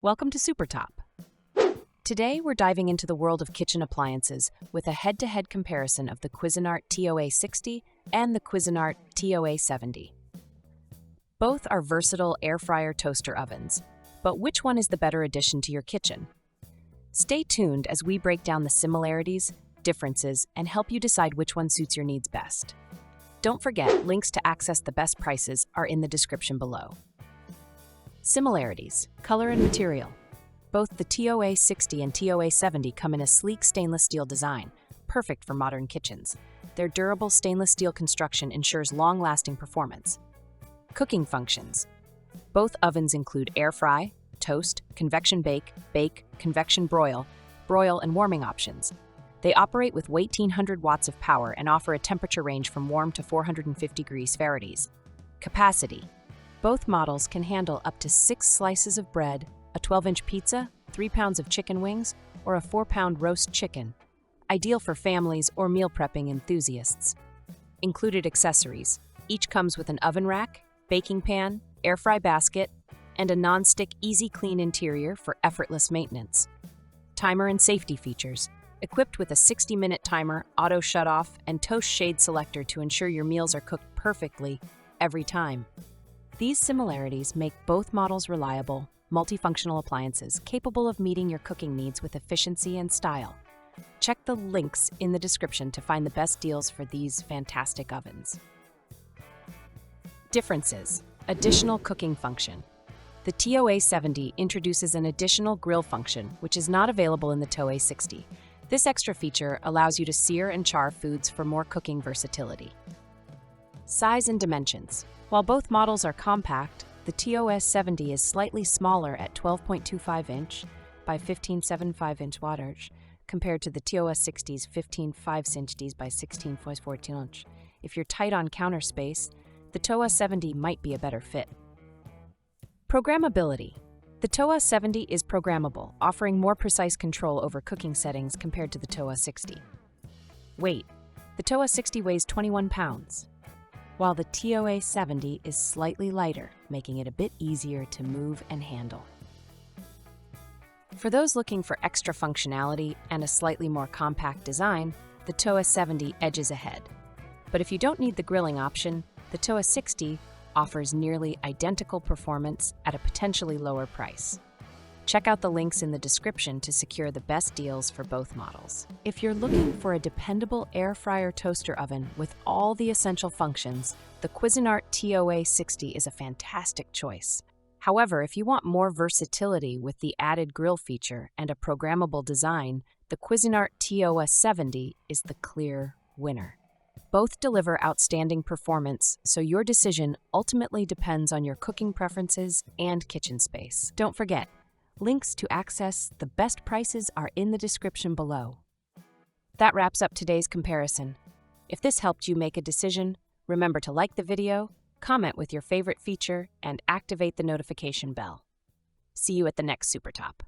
Welcome to Super Top. Today we're diving into the world of kitchen appliances with a head-to-head comparison of the Cuisinart TOA-60 and the Cuisinart TOA-70. Both are versatile air fryer toaster ovens, but which one is the better addition to your kitchen? Stay tuned as we break down the similarities, differences, and help you decide which one suits your needs best. Don't forget, links to access the best prices are in the description below. Similarities: color and material. Both the TOA-60 and TOA-70 come in a sleek stainless steel design, perfect for modern kitchens. Their durable stainless steel construction ensures long-lasting performance. Cooking functions. Both ovens include air fry, toast, convection bake, convection broil, and warming options. They operate with 1800 watts of power and offer a temperature range from warm to 450 degrees Fahrenheit. Capacity. Both models can handle up to 6 slices of bread, a 12-inch pizza, 3 pounds of chicken wings, or a 4-pound roast chicken. Ideal for families or meal prepping enthusiasts. Included accessories. Each comes with an oven rack, baking pan, air fry basket, and a non-stick easy clean interior for effortless maintenance. Timer and safety features. Equipped with a 60-minute timer, auto shutoff, and toast shade selector to ensure your meals are cooked perfectly every time. These similarities make both models reliable, multifunctional appliances capable of meeting your cooking needs with efficiency and style. Check the links in the description to find the best deals for these fantastic ovens. Differences: additional cooking function. The TOA-70 introduces an additional grill function, which is not available in the TOA-60. This extra feature allows you to sear and char foods for more cooking versatility. Size and dimensions. While both models are compact, the TOA-70 is slightly smaller at 12.25 inch by 15.75 inch wattage compared to the TOA-60's 15.5 inch by 16.14 inch. If you're tight on counter space, the TOA-70 might be a better fit. Programmability. The TOA-70 is programmable, offering more precise control over cooking settings compared to the TOA-60. Weight. The TOA-60 weighs 21 pounds. While the TOA-70 is slightly lighter, making it a bit easier to move and handle. For those looking for extra functionality and a slightly more compact design, the TOA-70 edges ahead. But if you don't need the grilling option, the TOA-60 offers nearly identical performance at a potentially lower price. Check out the links in the description to secure the best deals for both models. If you're looking for a dependable air fryer toaster oven with all the essential functions, the Cuisinart TOA-60 is a fantastic choice. However, if you want more versatility with the added grill feature and a programmable design, the Cuisinart TOA-70 is the clear winner. Both deliver outstanding performance, so your decision ultimately depends on your cooking preferences and kitchen space. Don't forget, links to access the best prices are in the description below. That wraps up today's comparison. If this helped you make a decision, remember to like the video, comment with your favorite feature, and activate the notification bell. See you at the next Super Top.